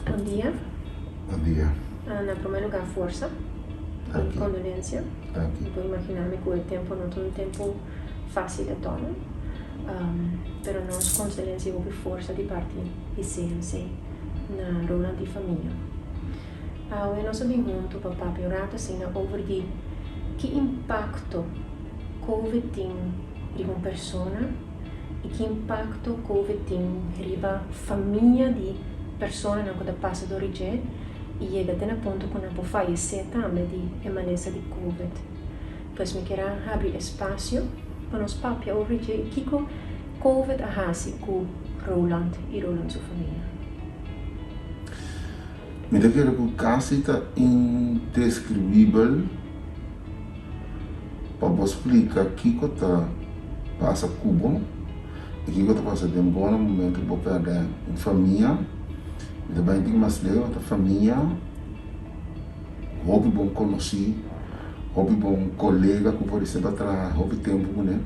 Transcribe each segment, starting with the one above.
Bom dia. Bom dia. Na primeiro lugar, força e condolência. Aqui. Vou imaginar-me que o tempo não é um tempo fácil de tornar. Pero nós condolência houve força de parte de CNC na rola de família. Eu não sabia muito, papá, piorar assim, over de que impacto Covid tem em uma pessoa e que impacto Covid tem riba família de pessoas que passa do origem e chega até no ponto que não pode falecer também de emanência de Covid. Pois me quero abrir espaço para nós papia origem que Covid arrasa com Roland e Roland sua família. Me quero que o caso está indescritível para você explicar que está passa Cuba e que está passa de um bom momento para perder uma família. E também tem mais legal a família, hobby bom conhecer, hobby bom colega que pode ser para hobby tempo, né?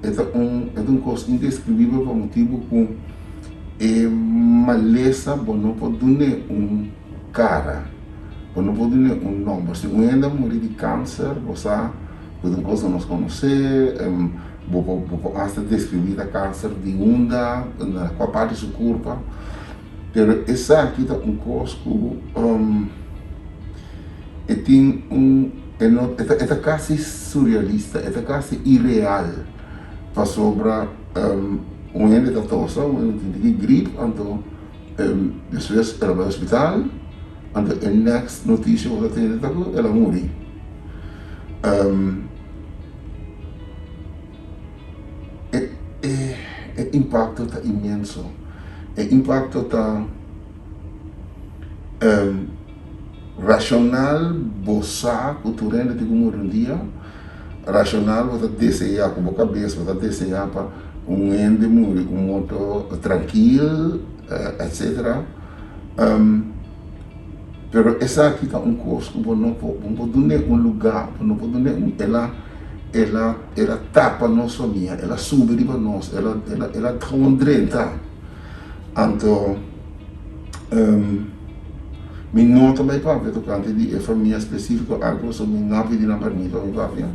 É coisa indescritível por motivo com maleza, bom não pode dar cara, bom não pode dar nome. Se um ainda morrer de câncer, você pode coisa nós conhecer, vou até descrever a câncer de onda, na qual parte do seu corpo. Pero essa aqui é coisa que tem é quase surrealista, é quase irreal para sobre ende está tosa, tem gripe, então depois ela vai ao hospital, então a next notícia que tem ela morre. O impacto está imenso. O impacto está racional, bossa, cultural de como um dia, racional você desejar com a cabeça, você desejar para ende morrer modo tranquilo, etc. Pero essa aqui está coisa que não pode dar lugar, não pode dar ela tapa nossa família, ela sube para nós, ela condrenta. Então, me nota bem para ver tocante de família específica, algo sobre minha vida na permita minha papia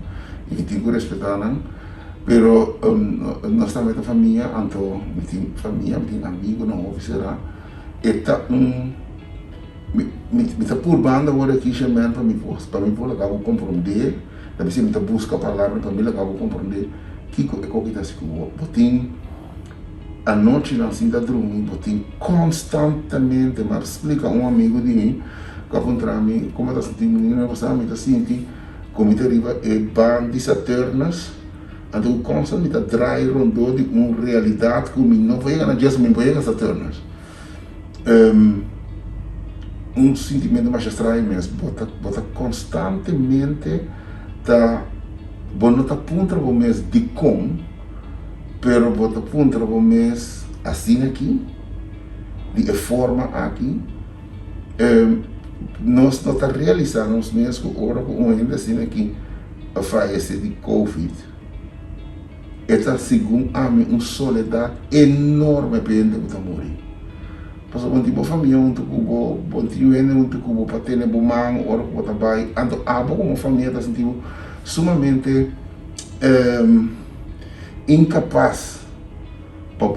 e tenho que respeitar, não? Pero nós também a família, então me tem família, me tem amigo, não oficial, eta me está por banda agora aqui chamando para mim por acabo compreender, também me está busca palavra para mim acabo compreender que é o que está se botin a noite não se dá dormir, botin constantemente, mas explica amigo de mim que encontrar mim como está sentindo menina, você me está sentindo como está arriba é band de Saturnas. Então, constantemente atrai rondou de uma realidade que não vai chegar na dia, não vai chegar a Saturno. Sentimento mais estranho mesmo, bota constantemente tá bom não tá ponta o mês de como, pero bota ponta o mês assim aqui, de forma aqui. Nós não tá realizando os meses que agora com ainda assim aqui a falece de Covid. Esta segundo a mim uma soledade enorme para ele que morrer. Porque quando tipo família um tucubo, bom tio ainda um tucubo para ter nebo mang, ora que bota vai, então abo como família está sentindo sumamente incapaz para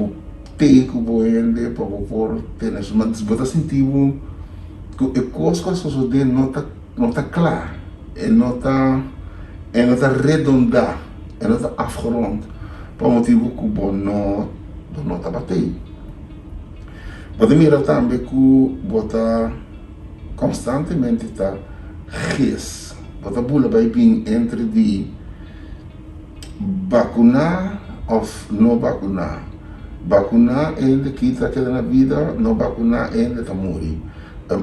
ter que boende, para por ter nessa, mas bota sentindo que a coisa que as pessoas não tá clara, não tá redonda, não tá afgerond. Por motivo que o não está batendo. Pode mirar também que bota constantemente está res, bota bula vai vir entre de vacunar ou não vacunar. Vacunar ainda que está aqui na vida, não vacunar ainda está morrer.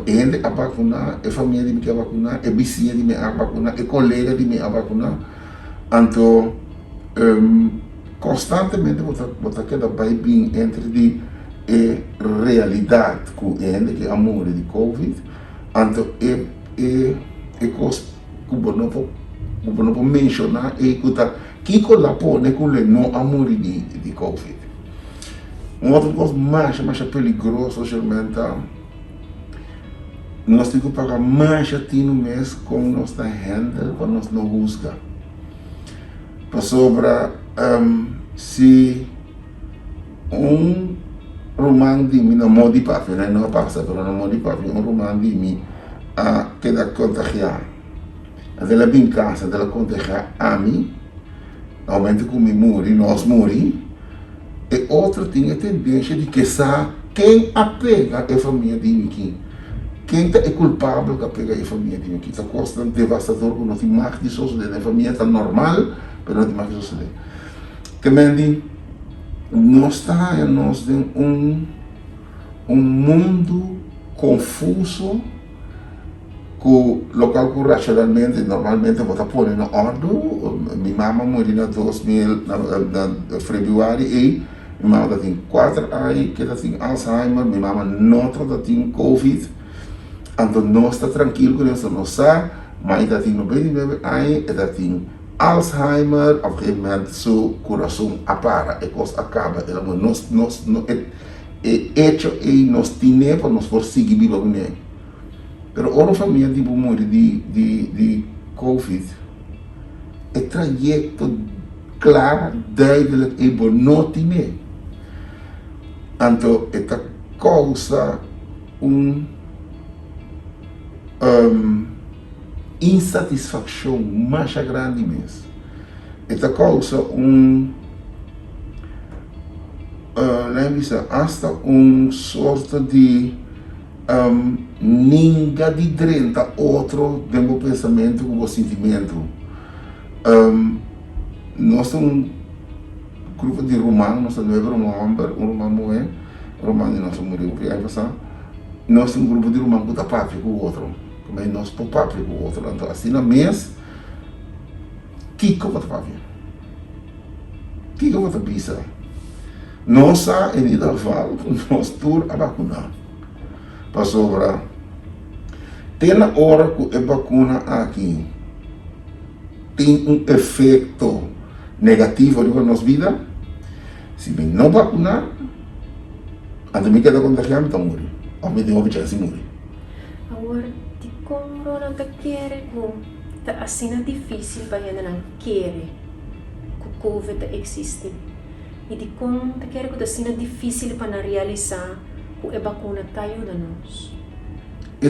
Ainda a vacunar, a família de me a vacunar, a vizinha de me a vacunar, a colega de me a vacunar. Então constantemente você queda vai vir entre de realidade que amor de Covid, então coisa que não pode mencionar e que colapone com o não amor de Covid. Uma outra coisa mais perigosa socialmente nós temos que pagar mais no mês como nós está handle, para nós não buscar. Para sobra, se romano de mim, não modi papi, não passa, mas não modi papi, romano de mim, que dá contagiar. Ela vem em casa, ela contagiar a mim, ao momento que me morri, nós morri, e outra tem a tendência de que sabe quem apega a família de mim aqui. Quem é culpável que apega a família de mim aqui. Está coisa devastador, que não tem mais de suceder. A família está normal, mas não tem mais de suceder. Também, nós estamos em um mundo confuso, que o local que racionalmente, normalmente, vou estar pondo na ordem. Minha mãe morreu em 2000, na Februário, e minha mãe tem 4 anos, que tem Alzheimer, minha mãe não tem Covid. Então, nós estamos tranquilos com isso, nós sabemos, mas ainda tem 99 anos, ainda tem Alzheimer, a qualquer momento, seu coração apara, a coisa acaba. Nós hecho e nós temos para nós seguir viva com ele. Mas uma família tipo morre de Covid, é trajeto claro, duidelijk e bom não tem. Então, esta causa insatisfação mais grande mesmo. Esta causa hasta sorte de ninguém de drenta outro do meu pensamento, do meu sentimento. Nós somos grupo de romanos, nós somos romano nós somos nós somos grupo de romanos que está pátria com o outro. Mas nós estamos pátria com o outro. Então, assim, na mês, que eu vou fazer? Que eu vou fazer? Nós, em Idalval, nós todos a vacunar. Para sobrar. Tem na hora que a vacuna aqui tem efeito negativo na nossa vida, se bem não vacunar, a mim queda contagiado, então morre. Ou me deu a chance de morrer. Agora, de como não te quer, tá assim é difícil para gente não querer que o Covid existe. E de como te quer que assim é difícil para realizar que a vacuna está ajudando nós. É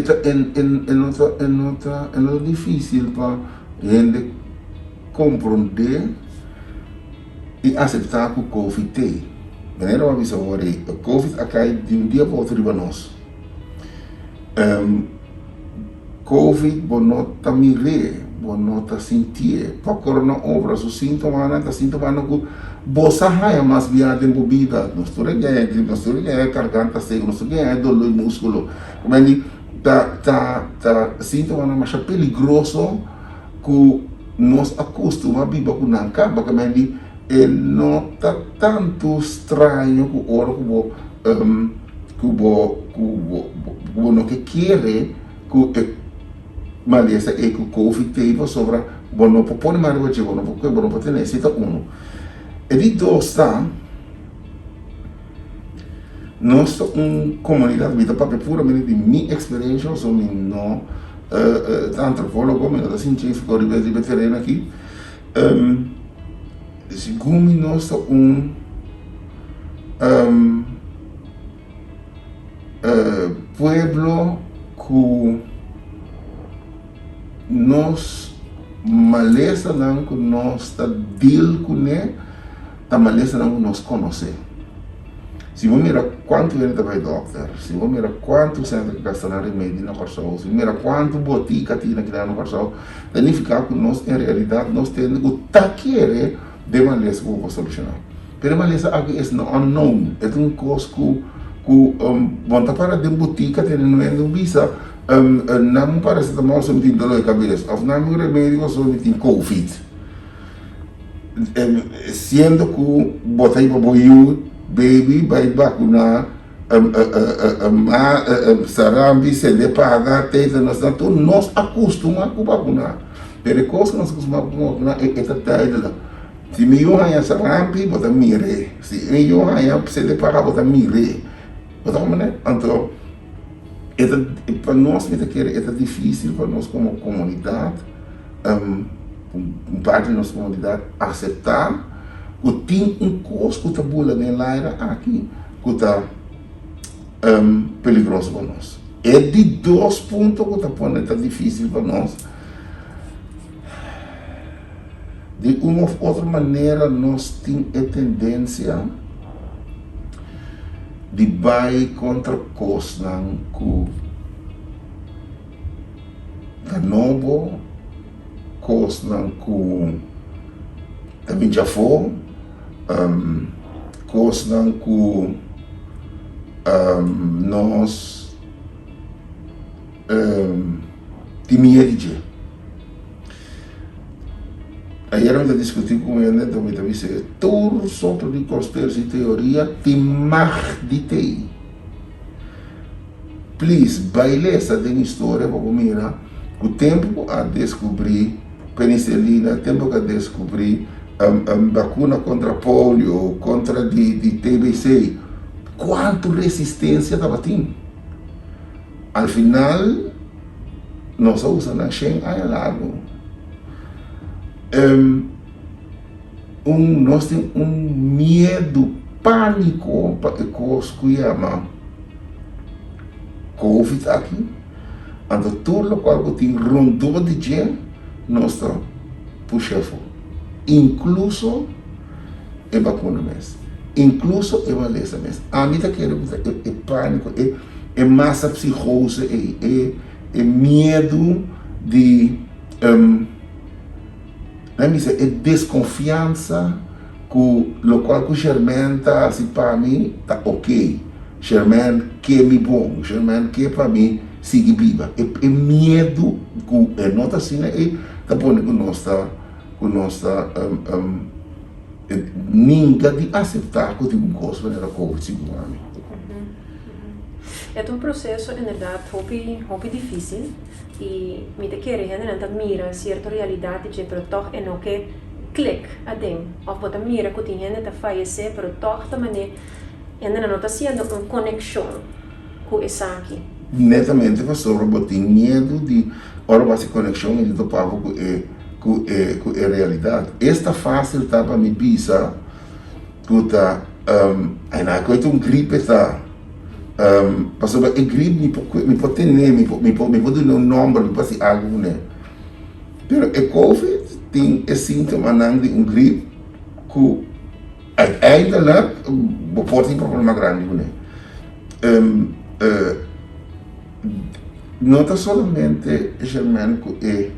difícil para gente compreender e aceitar que o Covid tem. Maneira uma vez agora, o Covid cai de dia para outro para nós. Covid, não está mirando, não está sentindo. Para corona obra, os sintomas não está sentindo que você raia mais viagem de bebida. Nós estamos garganta seca, nós estamos dor no músculo. Mas tá sintoma mais peligroso que nós acostumamos a viver com não acaba, porque não está tanto estranho que o oro que não quer que maleza é que o Covid teve sobre bom não pode mais hoje, bom não pode ter necessita e de dois tá nós comunidade vida para puramente de minha experiência eu sou não antropólogo, mas não científico, de veterano aqui. Segundo nós pueblo que nós maleza não que nós está deal com ele, tá maleza não que nós conhece. Se você mira quanto ele vai doctor, se você mira quanto centro que gasta na remédio na corção, se você mira quanto botica tem aqui na corção, significa que nós em realidade nós temos que taquear de maleza que vou solucionar. Pero maleza aqui é unknown, é coisa que bom para de botica tem no meio visa, não parece que mal só tem dor de cabeça, ou não remédio só tem Covid. Sendo que botai para boiú baby vai vacunar sarambi se de pagar teta nós acostumamos a vacunar pero coisa que nós acostumamos a vacunar é esta ideia se me eu ganhar sarambi bota mire se eu ganhar se de pagar bota mire bota como né então Para nós, é difícil para nós como comunidade, parte da nossa comunidade, aceitar que tem coisa que está bula nem lá aqui, que está perigoso para nós. É de dois pontos que está difícil para nós. De uma ou outra maneira, nós temos a tendência de vai contra coisas que novo, coisas que também já foi, coisas que nós temíamos. Aí eu me discuti com ele, então me disse, todo sobre de conspiração e teoria tem mais de TI. Please, baile essa de história para mirar o tempo a descobrir penicilina, o tempo a descobrir vacuna contra polio, contra de TBC, quanto resistência estava tendo. Al final, nós usamos a Shen a largo. Nós temos medo, pânico para que coisa que chama Covid aqui. Então, tudo o qual tem rondou de gente, nós estamos puxando. Incluso a vacuna mesmo. Incluso a maleza mesmo. A mim está querendo é pânico, é massa psicose, é medo de é desconfiança que o qual o Germain está assim para mim está ok. Germain que é me bom, Germain que para mim sigue viva. É medo que é nota assim é tá bom que nós está ninguém de aceitar que tem coisa para Covid segundo a mim. É um processo, na verdade, muito difícil e me te quer gente mira certa realidade que pero toch é não que clique a dem ou pode mira que tem gente a falecer pero toch também ainda não está sendo uma conexão com essa aqui. Netamente pastor, eu tenho medo de ora vai se conexão e do pavo com a realidade. Esta fácil tá para me pensar que tá ainda que um gripe tá pastor, a gripe me pode ter me pode dar um número, me pode algo né. Pero a COVID tem esse sintoma de um gripe que ainda lá pode ter um problema grande né. Não está somente Germain que é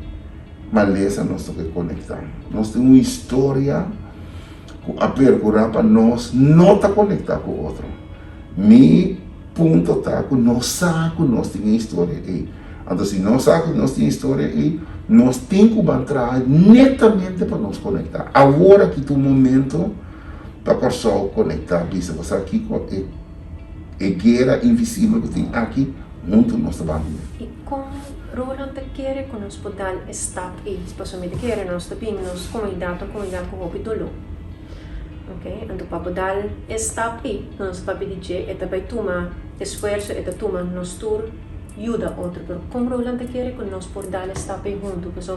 maleza nós temos que conectar. Nós temos uma história que a percorrer para nós não está conectar com o outro. Mi ponto está que nós sabemos que nós temos história aí. Então, se nós sabemos que nós temos história aí, nós temos que entrar netamente para nos conectar. Agora que tem um momento para só conectar, vista você aqui com a guerra invisível que tem aqui, muito nós trabalhamos. E com Roland quer que nós podemos estar aí, especialmente quer nós também nos comunidade com o dolor. Ok, então para poder estar aí, nós podemos dizer que vai tomar esforço, que tomar nos tur ajuda outro, mas como Roland quer que nós podemos estar aí junto, porque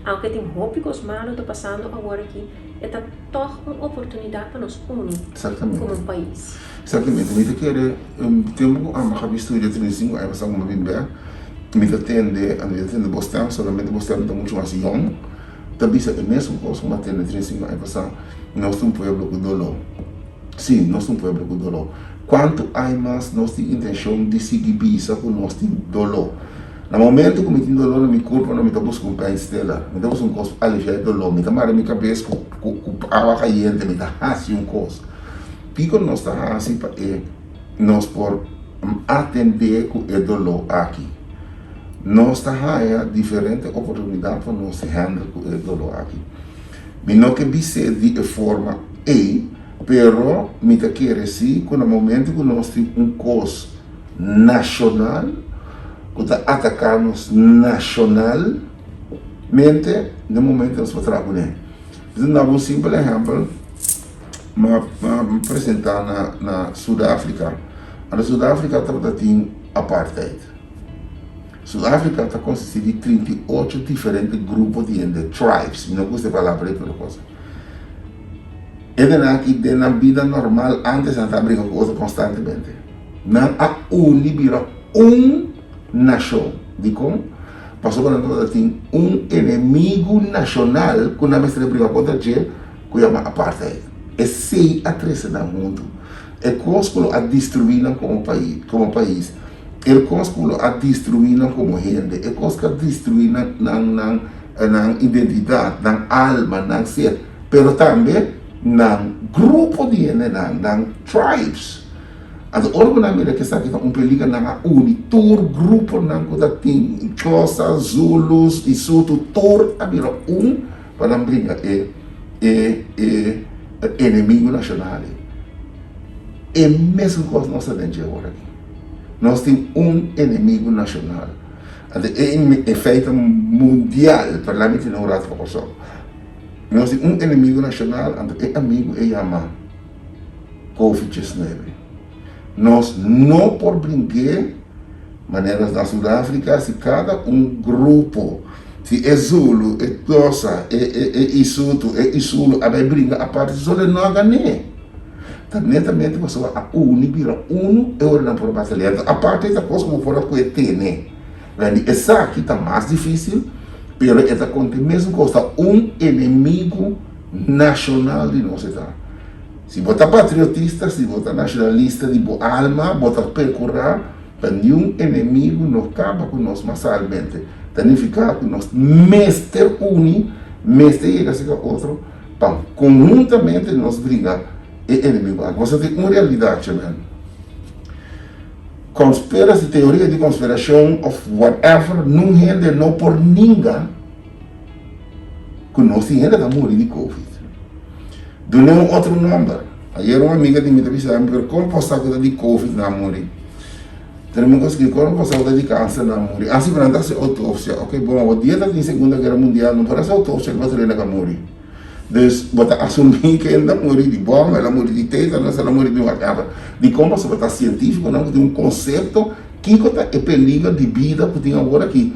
aunque tem rópicos malos tô passando agora aqui, é toch uma oportunidade para nós unir como um país. Exatamente, me quer tempo a uma visto de 35 anos alguma bem me atende Boston, solamente Boston está muito mais young. Também é mesmo coisa como atende 35 anos nós somos um povo com dolor. Sim, nós somos um povo com dolor. Quanto mais nós temos intenção de seguir bisa com nós temos dolor. No momento que eu tenho dolor na minha corpo, não me estou buscando um país dela. Me estou buscando coisa aliviar dolor. Me estou marando minha cabeça com água caliente, me estou fazendo coisa. Pico nós está assim para nós por atender com o dolor aqui. Nós está a diferente oportunidade para nós handlar com o dolor aqui. Me não que ser de forma pero me te quer dizer que no momento que nós temos coisa nacional, que está atacando-nos nacionalmente, no momento nós vamos trabalhar. Vou dar um simples exemplo. Me apresentar na Sudáfrica. Na Sudáfrica tem apartheid. Sudáfrica está constituída de 38 diferentes grupos de tribes, não gosto de falar para outra coisa. Aqui na vida normal, antes não briga com outra constantemente. Não há vira nação. De como? Passou para nós tem inimigo nacional que não se briga contra ele, que chama apartheid. É 6 a 13 no mundo. É consculo a destruir como país. É consculo a destruir como gente. É consculo a destruir na identidade, na alma, na ser. Pero também na grupo de gente, na tribes. A orgulho que está aqui perigo na unitur grupo na que tem Xhosa, Zulus e Soto, todo a virar para brigar inimigo nacional. É a mesma coisa nós temos agora aqui. Nós temos inimigo nacional. É feito mundial, para mim não é para nós temos inimigo nacional, é amigo é chama Covid-19. Nós não por brincar maneiras da Sudáfrica, se cada grupo, se é Zulu, é Xhosa, é Isuto, é Isulu, a brincar a parte só de não ganhar. Então, netamente, você vai a vira euro na por batalha. A parte da coisa como fora que tem, né? Essa aqui está mais difícil, mas essa conta mesmo costa inimigo nacional de nós. Se botar patriotista, se botar nacionalista de boa alma, botar percorrer, para nenhum inimigo não acaba com nós massalmente. Significa que nós mestre uni, mestre chega a ser outro, para conjuntamente nós brigar é inimigo. Você tem uma realidade, man. Conspiracy, teoria de conspiração, of whatever, não rende não por ninguém, que nós temos gente a morrer de Covid. Do nenhum outro número. Ayer uma amiga de mim disse, como posso saber de Covid na morrer? Temos que como posso saber de câncer na morrer? Assim, para andar se autópsia, ok, bom, o dia da Segunda Guerra Mundial não parece autópsia que vai ter na morrer. Dus wat assumir que ela morre de bom, ela morre de tétanos, ela morre de whatever. De como você está científico, não tem conceito que é perigo de vida que tem agora aqui.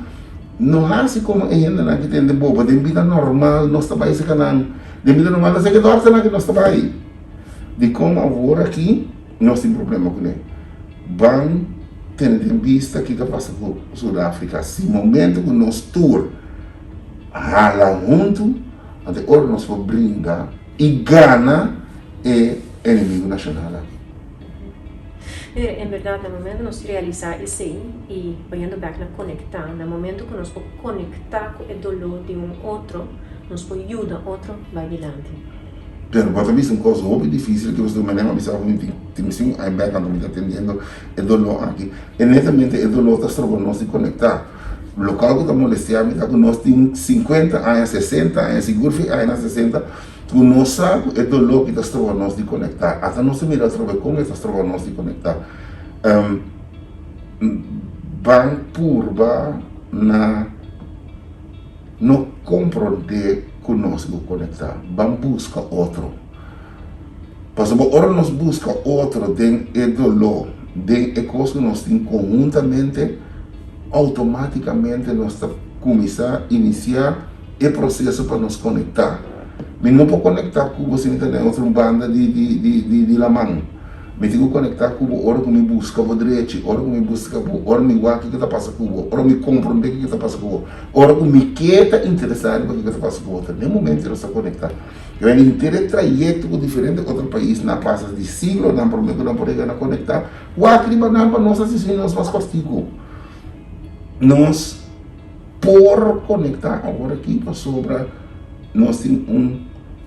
Não há assim como ainda que tem de boba, de vida normal, nós trabalhamos esse canal. De vida normal, nós temos que nós trabalhamos. De como agora aqui, nós temos problema com ele. Vamos ter em vista que passa com Sudáfrica. Se momento que nós tour, rala junto, até agora nós vamos brincar e Gana é inimigo nacional. Em verdade, no momento que nós realizar isso e olhando back na conectar, no momento que nós podemos conectar com o dolor de outro, nós podemos ajudar outro vai adiante. Pero para mim é uma coisa muito difícil que você não me avisava que tem sim aí back quando me está atendendo o dolor aqui. E netamente o dolor está trazendo nós de conectar. O local que está molestando, que nós temos 50 anos, 60 anos, seguro que anos 60, que nós sabemos o dolor que está trazendo nós de conectar. Até nós mira como está trazendo nós de conectar. Van purba na não compreender conosco conectar, vamos buscar outro. Porque agora nós busca outro, tem o dolor, tem a coisa que nós temos conjuntamente, automaticamente nós começar a iniciar o processo para nos conectar. Mas não pode conectar com você não tem outra banda de la mão. Mas tenho que conectar com o hora que me busca o direito, hora que me busca o hora me guarda o que está passando com o hora me compreender o que está passando com o hora que me quer interessado no que está passando com o outro. Nem momento nós estamos conectados. Eu ainda tenho trajeto com diferentes outros países, na passa de siglo, não problema que não podemos conectar. O acriba não para nós assistir nós mais castigo. Nós por conectar agora aqui sobre nós temos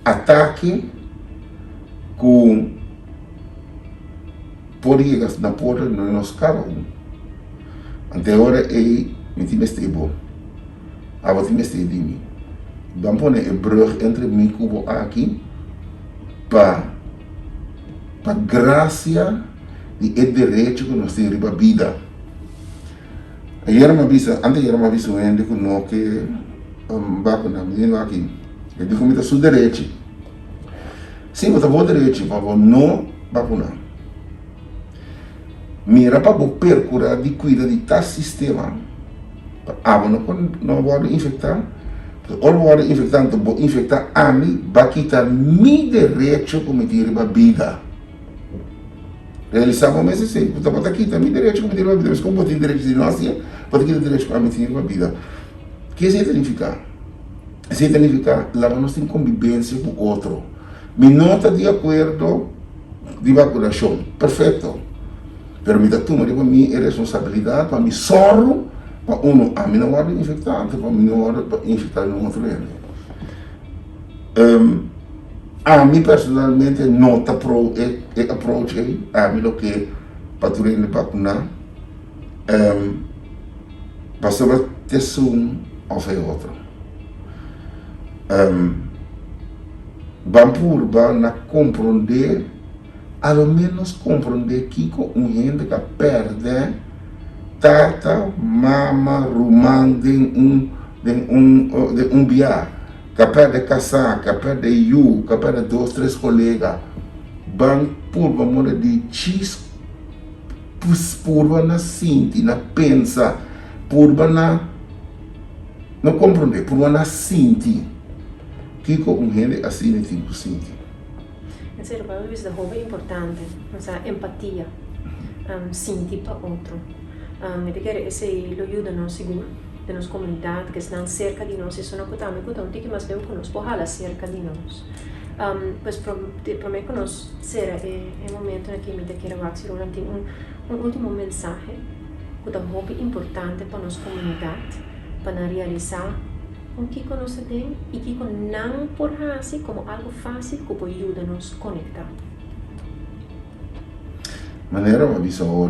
ataque com poderia na porta do nosso carro. Até agora me time estable. Agora time estable de mim. Vamos pôr a brug entre mim e o aqui para graça e o direito que nós temos a vida. Antes era uma visão ainda que nós que na menina aqui. Eu digo que é seu direito. Sim, você vai direito, mas não vacinar. Mira para percurar de cuidar de tal sistema não pode infectar. Ou pode infectar, então vou infectar a mim, vai quitar meu direito de cometer a vida. Realizar mas assim, então pode quitar meu direito de cometer a vida. Mas como tem direito de nós, pode quitar direito de cometer a vida. O que significa? Significa que nós temos convivência com o outro. Me nota de acordo de vacunação, perfeito. Pero me dá toma de minha responsabilidade, para mim sorro, para a mim não vai infectar, para mim não vai infectar no outro lado. A mim personalmente nota pro approach a mim o que para tu ir vacunar, para saber ter um ou outro. Vamos na compreender, ao menos compreender que um gente que perde tata, mama, rumang de viagem, que perde casar, que perde que perde 2, 3 colegas, vamos por de chis, por na sentir, na pensa, por na não compreender, por na sentir. Que um gente assim não tem que sentir. Em sério, para mim isso é importante, essa empatia, sentir para outro. Eu quero esse ajuda nós seguro, de nossa comunidade que estão cerca de nós, isso não custa muito, então tem que mais bem conosco, porra cerca de nós. Pois para mim conosco será o momento em que me quero fazer um último mensagem que é muito importante para nossa comunidade, para realizar o que nós temos e que não por assim como algo fácil que pode ajudar-nos a conectar. Maneira uma visão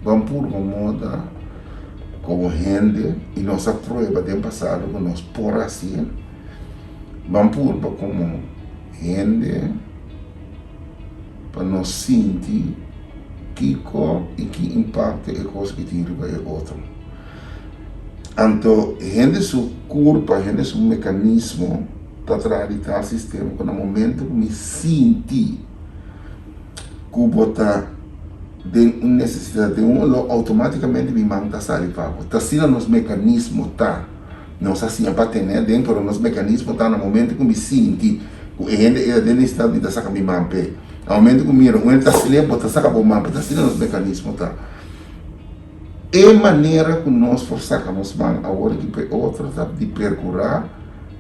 vamos por uma moda como gente e nossa prova de passado que nós por assim vamos por como gente para nós sentir que impacta a coisa que tira para o outro. Então, gente su culpa, gente su mecanismo para tratar o sistema, que no momento que me senti que botar de uma necessidade de automaticamente me manda sair para o tá sendo nos mecanismos tá não sei se é para ter dentro dos mecanismos tá no momento que me senti que a gente é de necessidade de sacar me mampe no momento que me miro ele tá se lembra tá sacar o mampe tá sendo nos mecanismos tá é maneira que nós forçamos agora que outra tá de percurar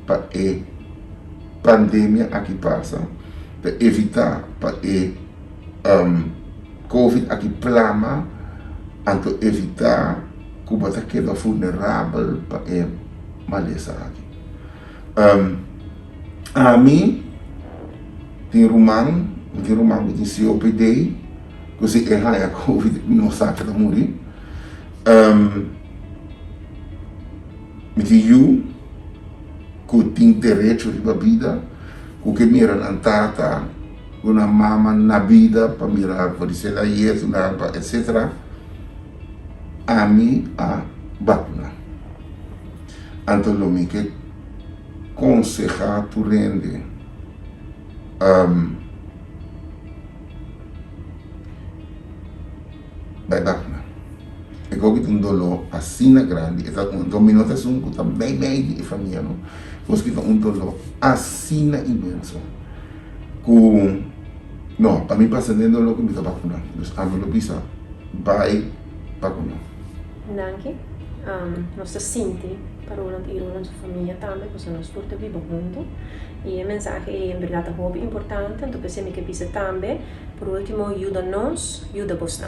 para a pandemia aqui passa para evitar para Covid aqui plama, então evitar que você quede vulnerável para a maleza aqui. A mim, tem rumang que tem COPD, que se errar a Covid não sabe de morrer. Me digo que tem direito de vida, que mira na tata, uma mama na vida para mirar por isso ela etc. A mim a vacuna. Então lo me que consejar tu rende vai vacuna. E como que dolor assim grande, então dominação que também de família não, porque dolor assim imenso. Com não, para mim passa dentro do que me está vacunando. Então, a minha pisa vai vacunar. Danke. Nós sentimos para o nossa família também, porque nós todos vivemos juntos. E a mensagem é, em verdade, muito importante. Então, pensei que pisa também. Por último, ajuda-nos, ajuda você.